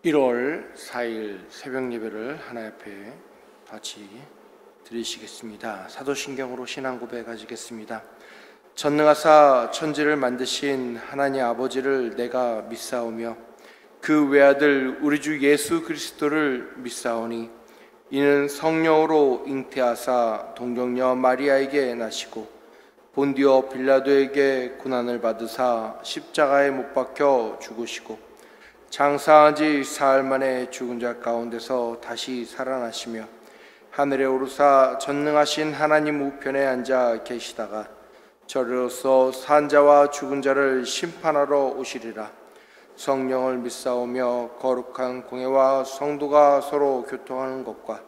1월 4일 새벽 예배를 하나님 앞에 같이 드리시겠습니다. 사도신경으로 신앙 고백하시겠습니다. 전능하사 천지를 만드신 하나님 아버지를 내가 믿사오며 그 외아들 우리 주 예수 그리스도를 믿사오니 이는 성령으로 잉태하사 동정녀 마리아에게 나시고 본디오 빌라도에게 고난을 받으사 십자가에 못 박혀 죽으시고 장사한 지 사흘 만에 죽은 자 가운데서 다시 살아나시며 하늘에 오르사 전능하신 하나님 우편에 앉아 계시다가 저리로서 산 자와 죽은 자를 심판하러 오시리라. 성령을 믿사오며 거룩한 공회와 성도가 서로 교통하는 것과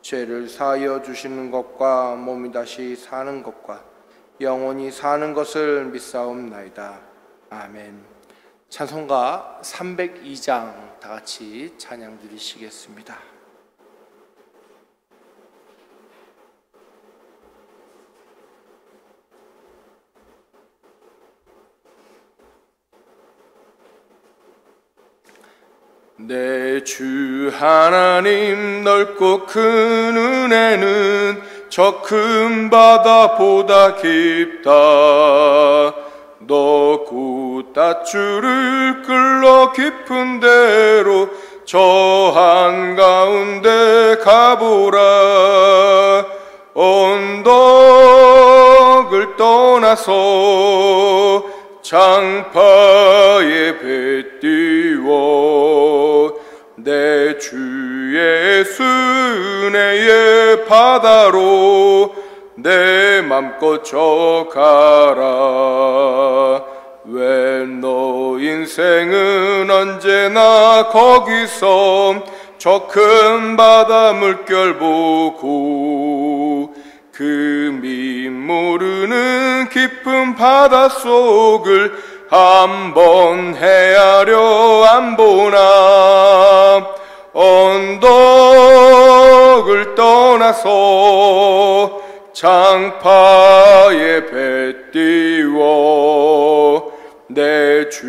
죄를 사하여 주시는 것과 몸이 다시 사는 것과 영원히 사는 것을 믿사옵나이다. 아멘. 찬송가 302장 다 같이 찬양 드리시겠습니다. 내 주 하나님 넓고 큰 은혜는 저 큰 바다보다 깊다. 너 굿닷줄을 끌러 깊은 데로 저 한가운데 가보라. 언덕을 떠나서 장파에 배 띄워 내 주 예수 은혜의 바다로 내 맘껏 저 가라. 왜 너 인생은 언제나 거기서 저 큰 바다 물결 보고 그 밑 모르는 깊은 바닷속을 한번 헤아려 안 보나. 언덕을 떠나서 장파에 배 띄워 내 주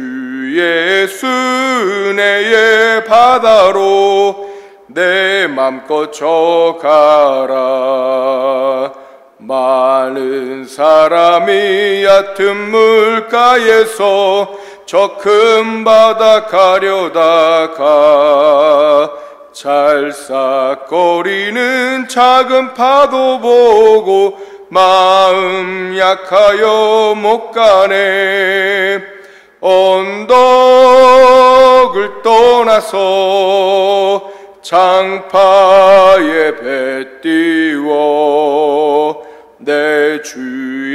예수 은혜의 바다로 내 맘껏 저 가라. 많은 사람이 얕은 물가에서 저 큰 바다 가려다가 찰싹거리는 작은 파도 보고 마음 약하여 못 가네. 언덕을 떠나서 장파에 배 띄워 내 주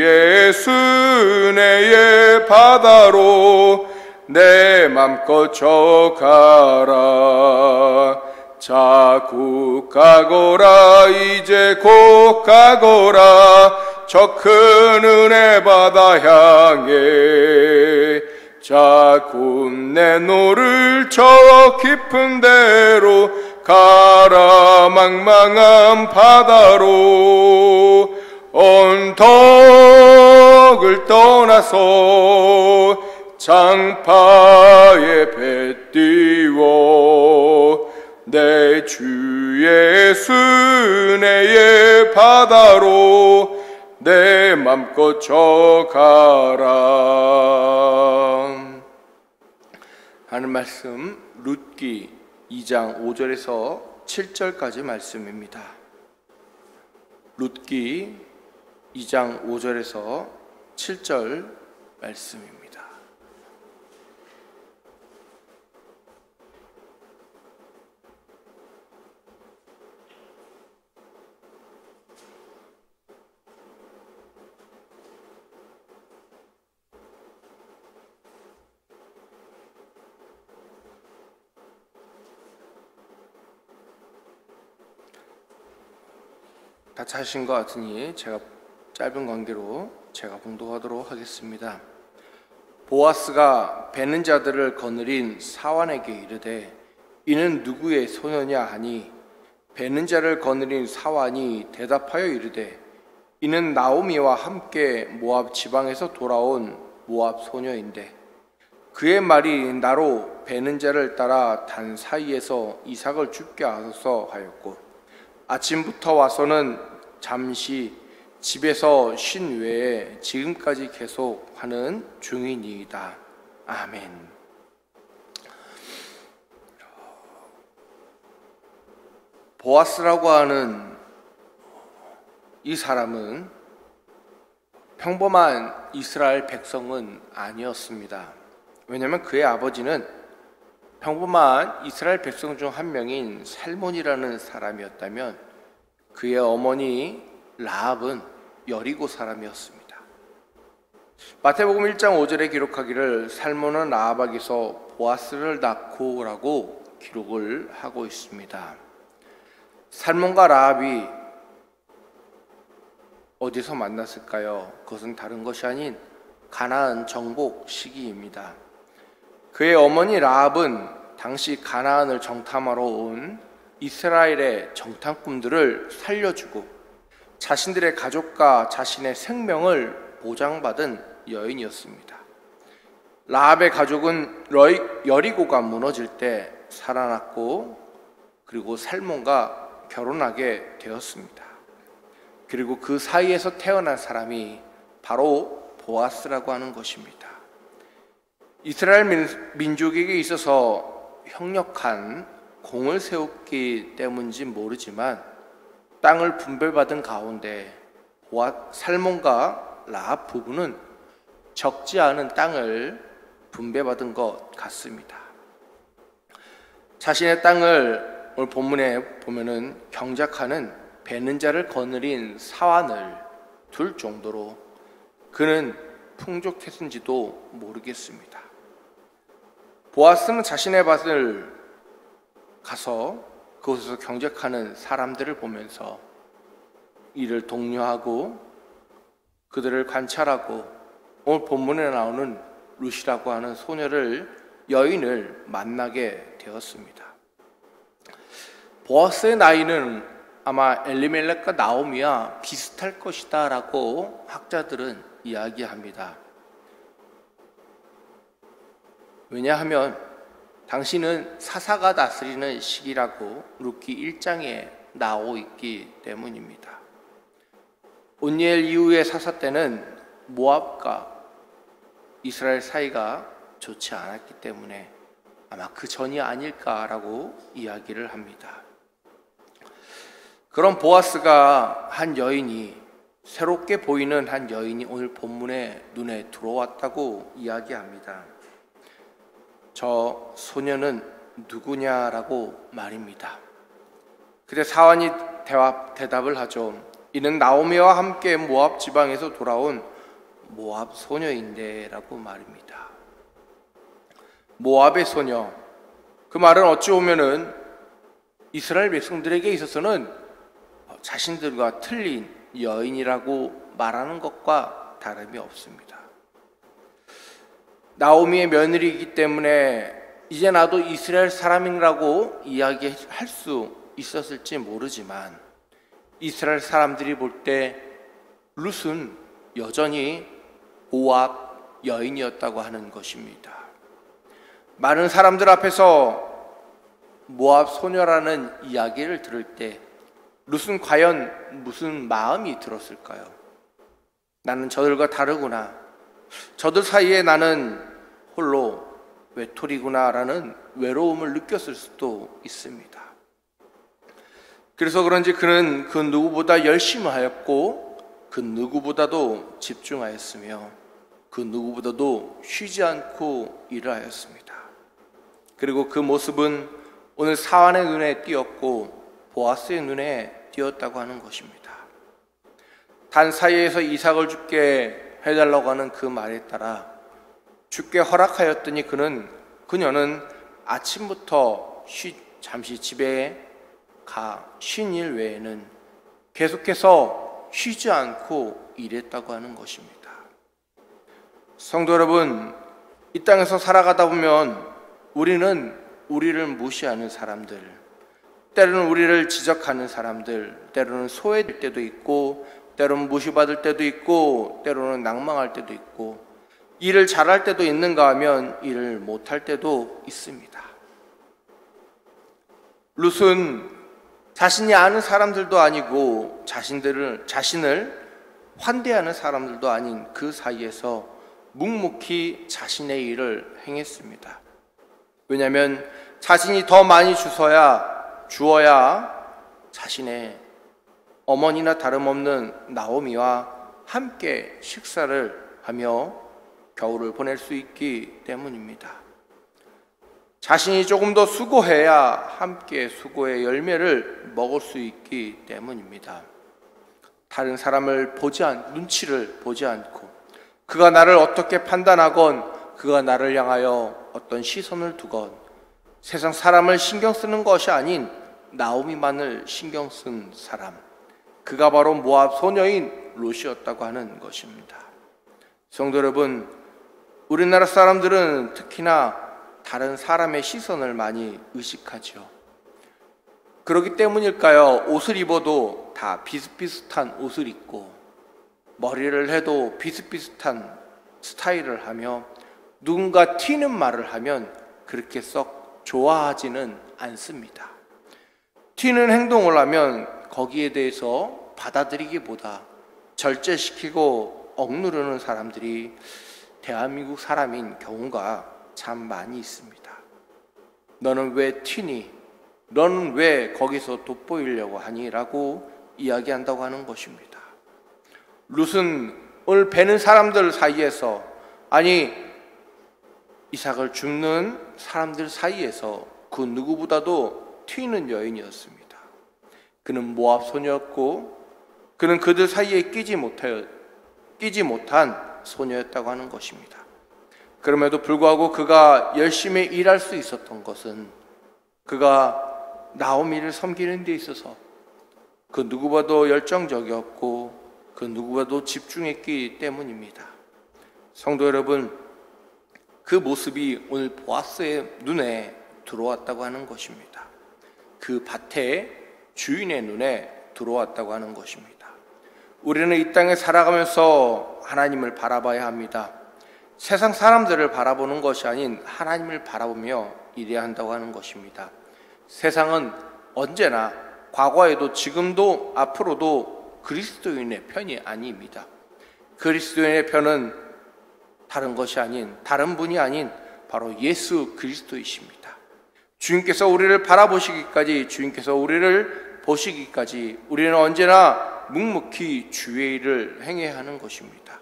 예수 은혜의 바다로 내 맘껏 저 가라. 자 곧 가거라. 이제 곧 가거라. 저 큰 은혜 바다 향해. 자 곧 내 노를 저 깊은 데로 가라. 망망한 바다로 언덕을 떠나서 장파에 배 띄워 내 주 예수 은혜의 바다로 내 맘껏 저 가라. 하는 말씀 룻기 2장 5절에서 7절까지 말씀입니다. 룻기 2장 5절에서 7절 말씀입니다. 다 찾으신 것 같으니 제가 짧은 관계로 제가 봉독하도록 하겠습니다. 보아스가 베는 자들을 거느린 사환에게 이르되 이는 누구의 소녀냐 하니 베는 자를 거느린 사환이 대답하여 이르되 이는 나오미와 함께 모압 지방에서 돌아온 모압 소녀인데 그의 말이 나로 베는 자를 따라 단 사이에서 이삭을 죽게 하소서 하였고 아침부터 와서는 잠시 집에서 쉰 외에 지금까지 계속 하는 중이니이다. 아멘. 보아스라고 하는 이 사람은 평범한 이스라엘 백성은 아니었습니다. 왜냐하면 그의 아버지는 평범한 이스라엘 백성 중 한 명인 살몬이라는 사람이었다면 그의 어머니 라합은 여리고 사람이었습니다. 마태복음 1장 5절에 기록하기를 살몬은 라합에게서 보아스를 낳고라고 기록을 하고 있습니다. 살몬과 라합이 어디서 만났을까요? 그것은 다른 것이 아닌 가나안 정복 시기입니다. 그의 어머니 라합은 당시 가나안을 정탐하러 온 이스라엘의 정탐꾼들을 살려주고 자신들의 가족과 자신의 생명을 보장받은 여인이었습니다. 라합의 가족은 여리고가 무너질 때 살아났고 그리고 살몬과 결혼하게 되었습니다. 그리고 그 사이에서 태어난 사람이 바로 보아스라고 하는 것입니다. 이스라엘 민족에게 있어서 형력한 공을 세웠기 때문인지 모르지만 땅을 분배받은 가운데 살몬과 라합 부부는 적지 않은 땅을 분배받은 것 같습니다. 자신의 땅을 오늘 본문에 보면은 경작하는 베는 자를 거느린 사환을 둘 정도로 그는 풍족했는지도 모르겠습니다. 보아스는 자신의 밭을 가서 그곳에서 경작하는 사람들을 보면서 이를 독려하고 그들을 관찰하고 오늘 본문에 나오는 룻이라고 하는 여인을 만나게 되었습니다. 보아스의 나이는 아마 엘리멜렉과 나오미와 비슷할 것이다 라고 학자들은 이야기합니다. 왜냐하면 당신은 사사가 다스리는 시기라고 룻기 1장에 나오고 있기 때문입니다. 온니엘 이후의 사사 때는 모압과 이스라엘 사이가 좋지 않았기 때문에 아마 그 전이 아닐까라고 이야기를 합니다. 그런 보아스가 새롭게 보이는 한 여인이 오늘 본문에 눈에 들어왔다고 이야기합니다. 저 소녀는 누구냐라고 말입니다. 그때 사환이 대답을 하죠. 이는 나오미와 함께 모압 지방에서 돌아온 모압 소녀인데 라고 말입니다. 모압의 소녀, 그 말은 어찌 보면은 이스라엘 백성들에게 있어서는 자신들과 틀린 여인이라고 말하는 것과 다름이 없습니다. 나오미의 며느리이기 때문에 이제 나도 이스라엘 사람이라고 이야기할 수 있었을지 모르지만 이스라엘 사람들이 볼 때 룻은 여전히 모압 여인이었다고 하는 것입니다. 많은 사람들 앞에서 모압 소녀라는 이야기를 들을 때 룻은 과연 무슨 마음이 들었을까요? 나는 저들과 다르구나. 저들 사이에 나는 홀로 외톨이구나라는 외로움을 느꼈을 수도 있습니다. 그래서 그런지 그는 그 누구보다 열심히 하였고 그 누구보다도 집중하였으며 그 누구보다도 쉬지 않고 일을 하였습니다. 그리고 그 모습은 오늘 사환의 눈에 띄었고 보아스의 눈에 띄었다고 하는 것입니다. 단 사이에서 이삭을 죽게 해달라고 하는 그 말에 따라 죽게 허락하였더니 그녀는 아침부터 잠시 집에 쉰 일 외에는 계속해서 쉬지 않고 일했다고 하는 것입니다. 성도 여러분, 이 땅에서 살아가다 보면 우리는 우리를 무시하는 사람들, 때로는 우리를 지적하는 사람들, 때로는 소외될 때도 있고 때로는 무시받을 때도 있고 때로는 낭망할 때도 있고 일을 잘할 때도 있는가 하면 일을 못할 때도 있습니다. 룻은 자신이 아는 사람들도 아니고 자신을 환대하는 사람들도 아닌 그 사이에서 묵묵히 자신의 일을 행했습니다. 왜냐하면 자신이 더 많이 주어야 자신의 어머니나 다름없는 나오미와 함께 식사를 하며 겨울을 보낼 수 있기 때문입니다. 자신이 조금 더 수고해야 함께 수고의 열매를 먹을 수 있기 때문입니다. 다른 사람을 눈치를 보지 않고 그가 나를 어떻게 판단하건 그가 나를 향하여 어떤 시선을 두건 세상 사람을 신경 쓰는 것이 아닌 나오미만을 신경 쓴 사람, 그가 바로 모압 소녀인 룻이었다고 하는 것입니다. 성도 여러분, 우리나라 사람들은 특히나 다른 사람의 시선을 많이 의식하죠. 그렇기 때문일까요? 옷을 입어도 다 비슷비슷한 옷을 입고 머리를 해도 비슷비슷한 스타일을 하며 누군가 튀는 말을 하면 그렇게 썩 좋아하지는 않습니다. 튀는 행동을 하면 거기에 대해서 받아들이기보다 절제시키고 억누르는 사람들이 대한민국 사람인 경우가 참 많이 있습니다. 너는 왜 튀니? 너는 왜 거기서 돋보이려고 하니? 라고 이야기한다고 하는 것입니다. 룻은 오늘 뵈는 사람들 사이에서, 아니 이삭을 줍는 사람들 사이에서 그 누구보다도 튀는 여인이었습니다. 그는 모압 소녀였고 그는 그들 사이에 끼지 못한 소녀였다고 하는 것입니다. 그럼에도 불구하고 그가 열심히 일할 수 있었던 것은 그가 나오미를 섬기는 데 있어서 그 누구보다도 열정적이었고 그 누구보다도 집중했기 때문입니다. 성도 여러분, 그 모습이 오늘 보아스의 눈에 들어왔다고 하는 것입니다. 그 밭의 주인의 눈에 들어왔다고 하는 것입니다. 우리는 이 땅에 살아가면서 하나님을 바라봐야 합니다. 세상 사람들을 바라보는 것이 아닌 하나님을 바라보며 일해야 한다고 하는 것입니다. 세상은 언제나 과거에도 지금도 앞으로도 그리스도인의 편이 아닙니다. 그리스도인의 편은 다른 것이 아닌, 다른 분이 아닌 바로 예수 그리스도이십니다. 주님께서 우리를 바라보시기까지, 주님께서 우리를 보시기까지 우리는 언제나 묵묵히 주의 일을 행해야 하는 것입니다.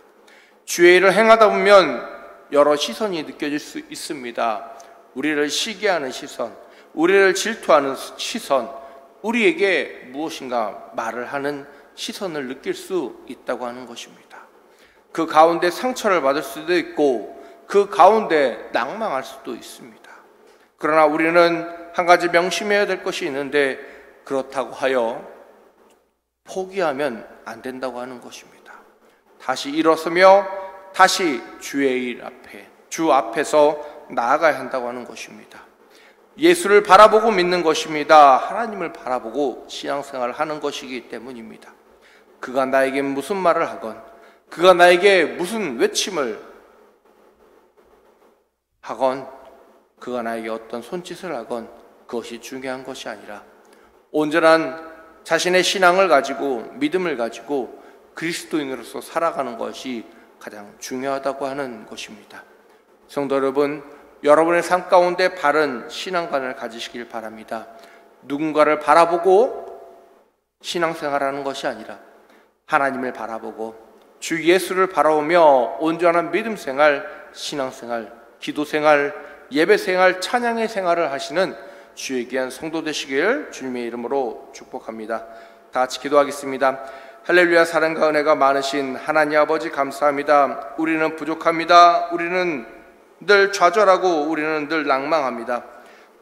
주의 일을 행하다 보면 여러 시선이 느껴질 수 있습니다. 우리를 시기하는 시선, 우리를 질투하는 시선, 우리에게 무엇인가 말을 하는 시선을 느낄 수 있다고 하는 것입니다. 그 가운데 상처를 받을 수도 있고 그 가운데 낭망할 수도 있습니다. 그러나 우리는 한 가지 명심해야 될 것이 있는데, 그렇다고 하여 포기하면 안 된다고 하는 것입니다. 다시 일어서며 다시 주의 일 앞에, 주 앞에서 나아가야 한다고 하는 것입니다. 예수를 바라보고 믿는 것입니다. 하나님을 바라보고 신앙생활을 하는 것이기 때문입니다. 그가 나에게 무슨 말을 하건, 그가 나에게 무슨 외침을 하건, 그가 나에게 어떤 손짓을 하건 그것이 중요한 것이 아니라 온전한 자신의 신앙을 가지고, 믿음을 가지고 그리스도인으로서 살아가는 것이 가장 중요하다고 하는 것입니다. 성도 여러분, 여러분의 삶 가운데 바른 신앙관을 가지시길 바랍니다. 누군가를 바라보고 신앙생활하는 것이 아니라 하나님을 바라보고 주 예수를 바라보며 온전한 믿음생활, 신앙생활, 기도생활, 예배생활, 찬양의 생활을 하시는 주의 귀한 성도 되시길 주님의 이름으로 축복합니다. 다 같이 기도하겠습니다. 할렐루야. 사랑과 은혜가 많으신 하나님 아버지, 감사합니다. 우리는 부족합니다. 우리는 늘 좌절하고 우리는 늘 낭망합니다.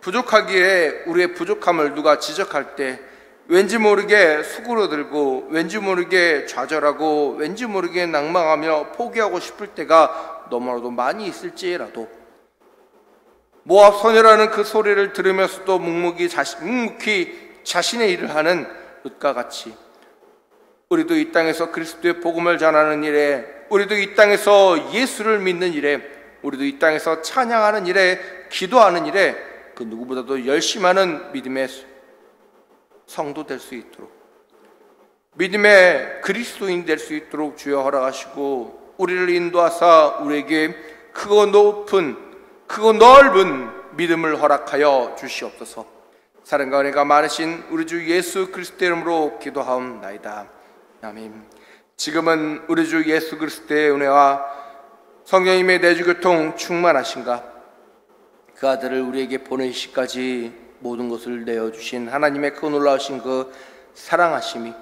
부족하기에 우리의 부족함을 누가 지적할 때 왠지 모르게 수그러들고, 왠지 모르게 좌절하고, 왠지 모르게 낭망하며 포기하고 싶을 때가 너무나도 많이 있을지라도 모압 소녀라는 그 소리를 들으면서도 묵묵히 자신의 일을 하는 룻과 같이 우리도 이 땅에서 그리스도의 복음을 전하는 일에 우리도 이 땅에서 예수를 믿는 일에, 우리도 이 땅에서 찬양하는 일에, 기도하는 일에 그 누구보다도 열심하는 믿음의 성도 될 수 있도록, 믿음의 그리스도인 될 수 있도록 주여 허락하시고 우리를 인도하사 우리에게 크고 높은, 크고 넓은 믿음을 허락하여 주시옵소서. 사랑과 은혜가 많으신 우리 주 예수 그리스도 이름으로 기도하옵나이다. 아멘. 지금은 우리 주 예수 그리스도의 은혜와 성령님의 내주교통 충만하신가, 그 아들을 우리에게 보내시기까지 모든 것을 내어주신 하나님의 그 놀라우신 그 사랑하심이,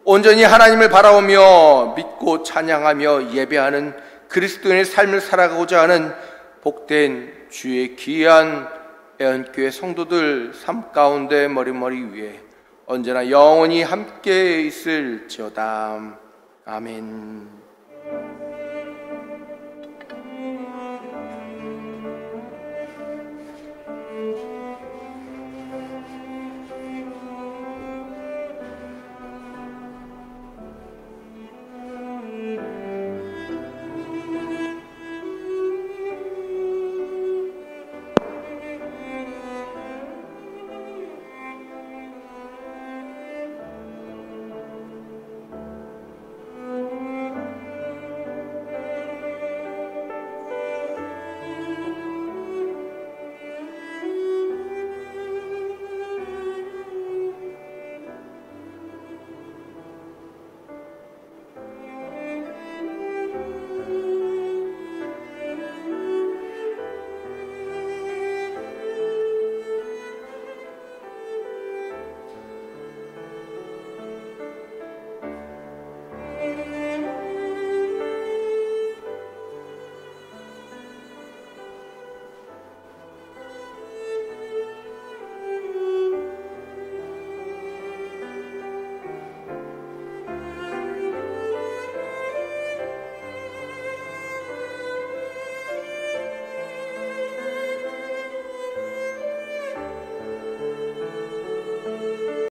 온전히 하나님을 바라보며 믿고 찬양하며 예배하는 그리스도인의 삶을 살아가고자 하는 복된 주의 귀한 애언교회 성도들 삶 가운데 머리머리 위에 언제나 영원히 함께 있을지어다. 아멘.